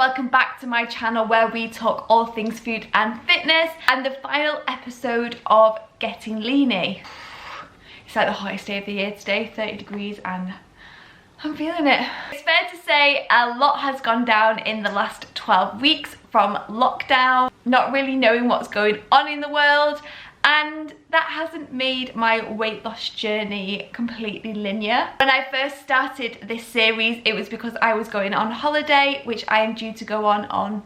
welcome back to my channel where we talk all things food and fitness, and the final episode of Getting Leany. It's like the hottest day of the year today, 30 degrees, and I'm feeling it. It's fair to say a lot has gone down in the last 12 weeks from lockdown, not really knowing what's going on in the world, and that hasn't made my weight loss journey completely linear. When I first started this series, it was because I was going on holiday, which I am due to go on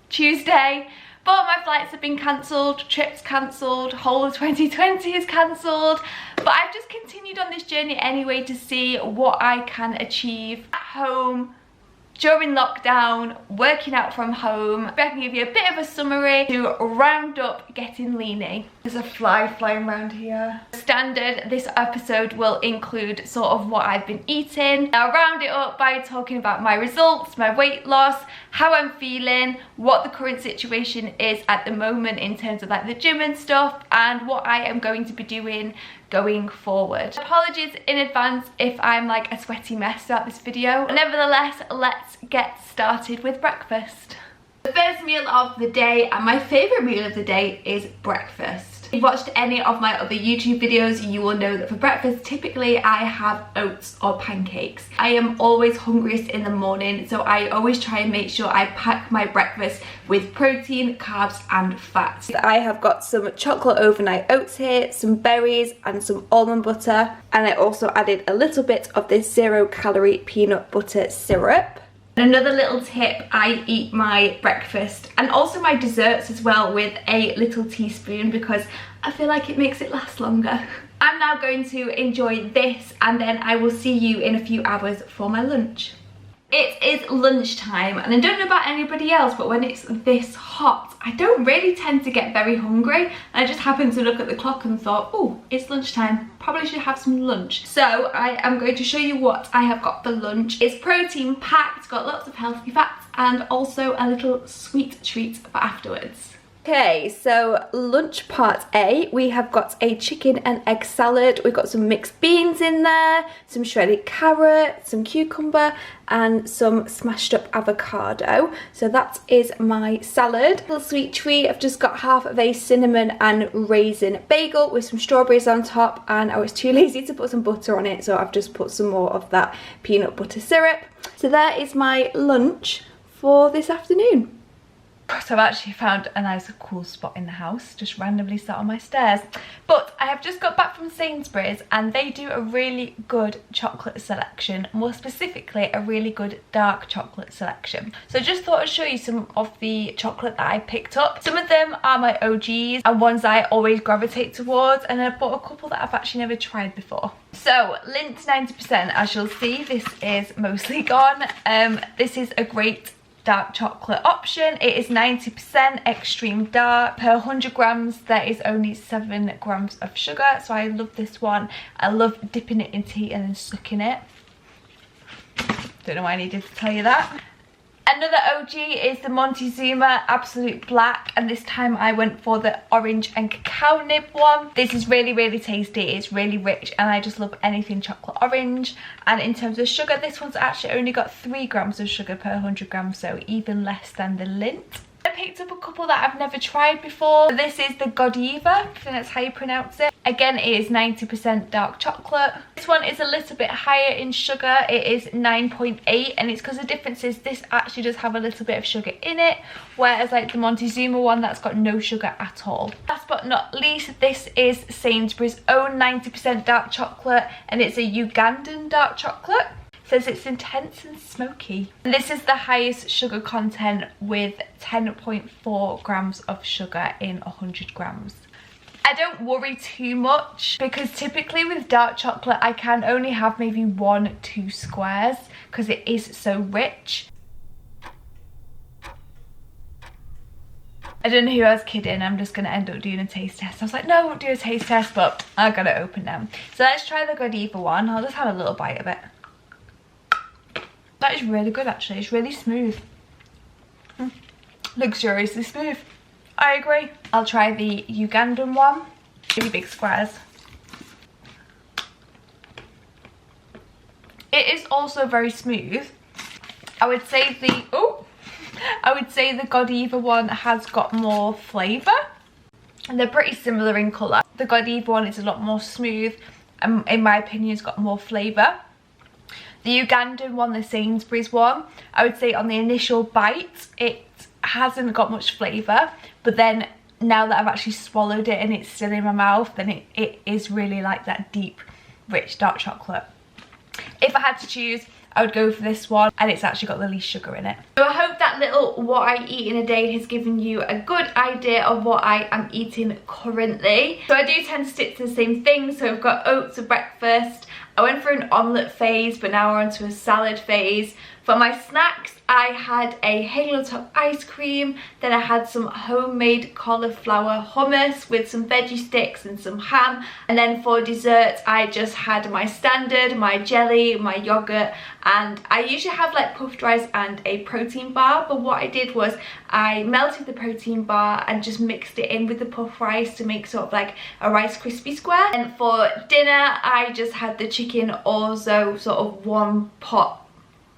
Tuesday. But my flights have been cancelled, trips cancelled, whole of 2020 is cancelled. But I've just continued on this journey anyway to see what I can achieve at home during lockdown, working out from home. I can give you a bit of a summary to round up Getting Leany. There's a fly flying around here. Standard, this episode will include sort of what I've been eating. I'll round it up by talking about my results, my weight loss, how I'm feeling, what the current situation is at the moment in terms of like the gym and stuff, and what I am going to be doing going forward. Apologies in advance if I'm like a sweaty mess throughout this video. Nevertheless, let's get started with breakfast. The first meal of the day, and my favourite meal of the day, is breakfast. If you've watched any of my other YouTube videos, you will know that for breakfast, typically I have oats or pancakes. I am always hungriest in the morning, so I always try and make sure I pack my breakfast with protein, carbs and fats. I have got some chocolate overnight oats here, some berries and some almond butter, and I also added a little bit of this 0-calorie peanut butter syrup. Another little tip, I eat my breakfast and also my desserts as well with a little teaspoon because I feel like it makes it last longer. I'm now going to enjoy this and then I will see you in a few hours for my lunch. It is lunchtime, and I don't know about anybody else, but when it's this hot, I don't really tend to get very hungry. I just happened to look at the clock and thought, oh, it's lunchtime, probably should have some lunch. So I am going to show you what I have got for lunch. It's protein packed, it's got lots of healthy fats, and also a little sweet treat for afterwards. Okay, so lunch part A, we have got a chicken and egg salad. We've got some mixed beans in there, some shredded carrot, some cucumber, and some smashed up avocado. So that is my salad. Little sweet treat, I've just got half of a cinnamon and raisin bagel with some strawberries on top, and I was too lazy to put some butter on it, so I've just put some more of that peanut butter syrup. So there is my lunch for this afternoon. So I've actually found a nice cool spot in the house, just randomly sat on my stairs. But I have just got back from Sainsbury's and they do a really good chocolate selection, more specifically a really good dark chocolate selection. So I just thought I'd show you some of the chocolate that I picked up. Some of them are my OGs and ones I always gravitate towards, and I bought a couple that I've actually never tried before. So Lindt 90%, as you'll see, this is mostly gone. This is a great dark chocolate option. It is 90% extreme dark. Per 100 grams there is only 7 grams of sugar, so I love this one. I love dipping it in tea and then sucking it. Don't know why I needed to tell you that. Another OG is the Montezuma Absolute Black, and this time I went for the orange and cacao nib one. This is really, really tasty. It's really rich and I just love anything chocolate orange. And in terms of sugar, this one's actually only got 3 grams of sugar per 100 grams, so even less than the Lindt. I picked up a couple that I've never tried before. This is the Godiva, I think that's how you pronounce it. Again, it is 90% dark chocolate. This one is a little bit higher in sugar. It is 9.8, and it's because the difference is this actually does have a little bit of sugar in it, whereas like the Montezuma one, that's got no sugar at all. Last but not least, this is Sainsbury's own 90% dark chocolate, and it's a Ugandan dark chocolate. Says it's intense and smoky. And this is the highest sugar content with 10.4 grams of sugar in 100 grams. I don't worry too much because typically with dark chocolate I can only have maybe 1-2 squares because it is so rich. I don't know who I was kidding, I'm just going to end up doing a taste test. I was like, no, I won't do a taste test, but I got it open now. So let's try the Godiva one. I'll just have a little bite of it. That is really good actually, it's really smooth. Luxuriously smooth. I agree. I'll try the Ugandan one. Really big squares. It is also very smooth. I would say the, oh, I would say the Godiva one has got more flavour. And they're pretty similar in colour. The Godiva one is a lot more smooth and in my opinion has got more flavour. The Ugandan one, the Sainsbury's one, I would say on the initial bite it hasn't got much flavour, but then now that I've actually swallowed it and it's still in my mouth, then it is really like that deep, rich dark chocolate. If I had to choose, I would go for this one, and it's actually got the least sugar in it. So I hope that little what I eat in a day has given you a good idea of what I am eating currently. So I do tend to stick to the same things. So I've got oats for breakfast. I went through an omelette phase, but now we're onto a salad phase. For my snacks, I had a hazelnut top ice cream, then I had some homemade cauliflower hummus with some veggie sticks and some ham, and then for dessert I just had my standard, my jelly, my yogurt, and I usually have like puffed rice and a protein bar, but what I did was I melted the protein bar and just mixed it in with the puffed rice to make sort of like a Rice Krispie square. And for dinner I just had the chicken orzo, sort of one pot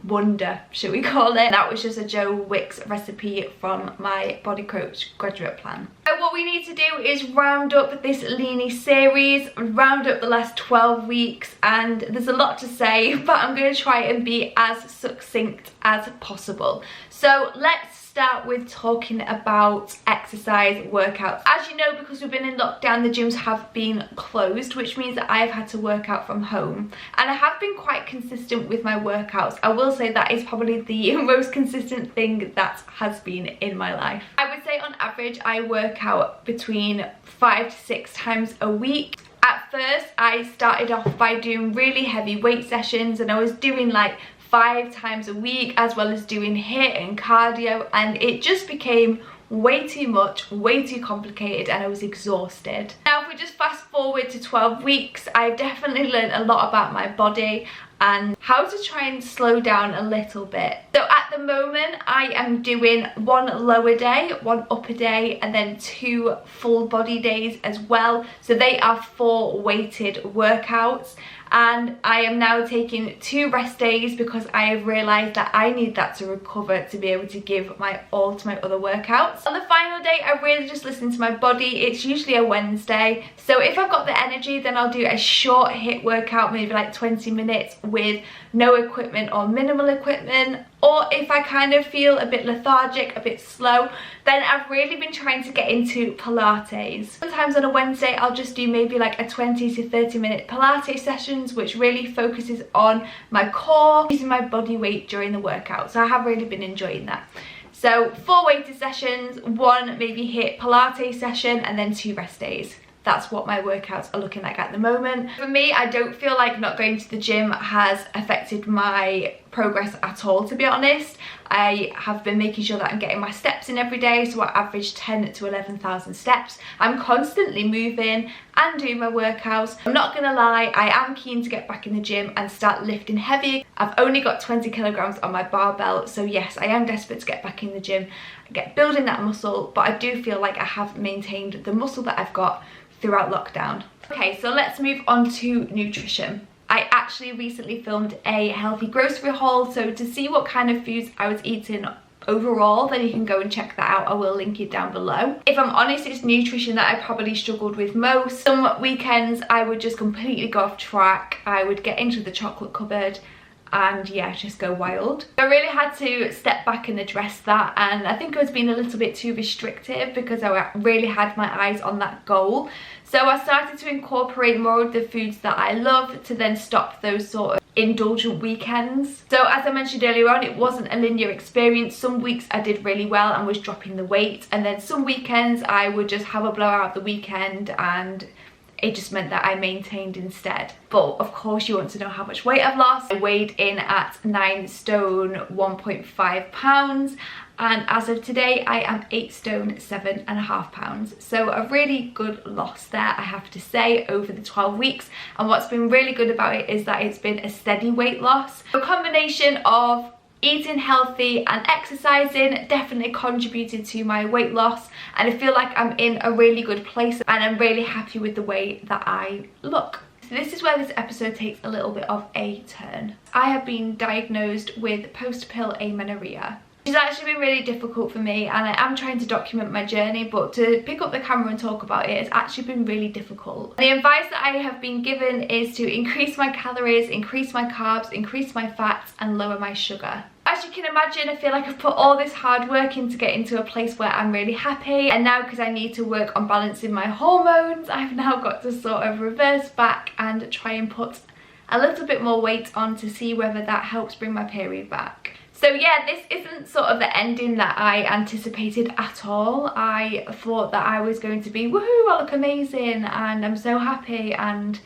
wonder, should we call it. That was just a Joe Wicks recipe from my Body Coach graduate plan. So what we need to do is round up this Leany series, round up the last 12 weeks, and there's a lot to say, but I'm going to try and be as succinct as possible. So let's start with talking about exercise workouts. As you know, because we've been in lockdown, the gyms have been closed, which means that I've had to work out from home, and I have been quite consistent with my workouts. I will say that is probably the most consistent thing that has been in my life. I would say on average I work out between 5 to 6 times a week. At first I started off by doing really heavy weight sessions, and I was doing like 5 times a week, as well as doing HIIT and cardio, and it just became way too much, way too complicated, and I was exhausted. Now if we just fast forward to 12 weeks, I've definitely learned a lot about my body and how to try and slow down a little bit. So at the moment I am doing 1 lower day, 1 upper day, and then 2 full body days as well. So they are 4 weighted workouts, and I am now taking 2 rest days because I have realised that I need that to recover to be able to give my all to my other workouts. On the final day I really just listen to my body. It's usually a Wednesday, so if I've got the energy then I'll do a short HIIT workout, maybe like 20 minutes with no equipment or minimal equipment. Or if I kind of feel a bit lethargic, a bit slow, then I've really been trying to get into Pilates. Sometimes on a Wednesday I'll just do maybe like a 20 to 30 minute Pilates sessions, which really focuses on my core, using my body weight during the workout. So I have really been enjoying that. So 4 weighted sessions, 1 maybe HIIT Pilates session, and then 2 rest days. That's what my workouts are looking like at the moment. For me, I don't feel like not going to the gym has affected my progress at all, to be honest. I have been making sure that I'm getting my steps in every day, so I average 10 to 11,000 steps. I'm constantly moving and doing my workouts. I'm not gonna lie, I am keen to get back in the gym and start lifting heavy. I've only got 20 kilograms on my barbell, so yes, I am desperate to get back in the gym, get building that muscle, but I do feel like I have maintained the muscle that I've got throughout lockdown. Okay, so let's move on to nutrition. I actually recently filmed a healthy grocery haul, so to see what kind of foods I was eating overall, then you can go and check that out. I will link it down below. If I'm honest, it's nutrition that I probably struggled with most. Some weekends I would just completely go off track. I would get into the chocolate cupboard and yeah, just go wild. I really had to step back and address that, and I think I was being a little bit too restrictive because I really had my eyes on that goal. So I started to incorporate more of the foods that I love to then stop those sort of indulgent weekends. So as I mentioned earlier on, it wasn't a linear experience. Some weeks I did really well and was dropping the weight, and then some weekends I would just have a blowout the weekend and it just meant that I maintained instead. But of course you want to know how much weight I've lost. I weighed in at 9 stone 1.5 pounds, and as of today I am 8 stone 7.5 pounds. So a really good loss there, I have to say, over the 12 weeks. And what's been really good about it is that it's been a steady weight loss. A combination of eating healthy and exercising definitely contributed to my weight loss, and I feel like I'm in a really good place and I'm really happy with the way that I look. So this is where this episode takes a little bit of a turn. I have been diagnosed with post-pill amenorrhea. It's actually been really difficult for me, and I am trying to document my journey, but to pick up the camera and talk about it has actually been really difficult. The advice that I have been given is to increase my calories, increase my carbs, increase my fats, and lower my sugar. As you can imagine, I feel like I've put all this hard work in to get into a place where I'm really happy, and now because I need to work on balancing my hormones, I've now got to sort of reverse back and try and put a little bit more weight on to see whether that helps bring my period back. So yeah, this isn't sort of the ending that I anticipated at all. I thought that I was going to be, woohoo, I look amazing and I'm so happy, and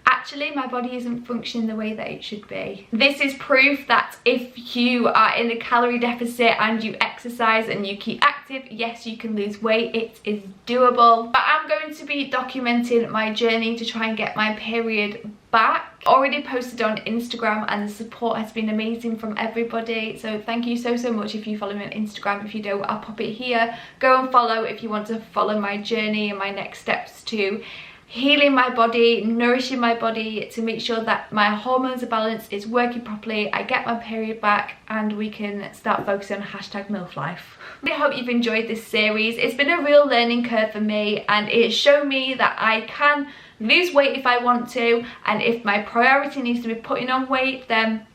actually my body isn't functioning the way that it should be. This is proof that if you are in a calorie deficit and you exercise and you keep active, yes, you can lose weight. It is doable. But I'm going to be documenting my journey to try and get my period back. Already posted on Instagram, and the support has been amazing from everybody, so thank you so much if you follow me on Instagram. If you don't, I'll pop it here. Go and follow if you want to follow my journey and my next steps to healing my body, nourishing my body to make sure that my hormones are balanced, is working properly, I get my period back, and we can start focusing on #MILFLife. I hope you've enjoyed this series. It's been a real learning curve for me, and it's shown me that I can lose weight if I want to, and if my priority needs to be putting on weight, then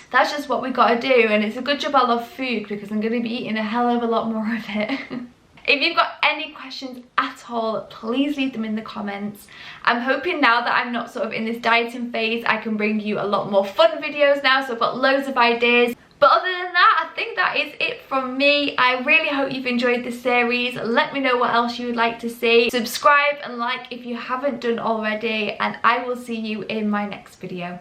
that's just what we gotta do. And it's a good job I love food, because I'm gonna be eating a hell of a lot more of it. If you've got any questions at all, please leave them in the comments. I'm hoping now that I'm not sort of in this dieting phase, I can bring you a lot more fun videos now, so I've got loads of ideas. But other than that, I think that is it from me. I really hope you've enjoyed this series. Let me know what else you would like to see. Subscribe and like if you haven't done already, and I will see you in my next video.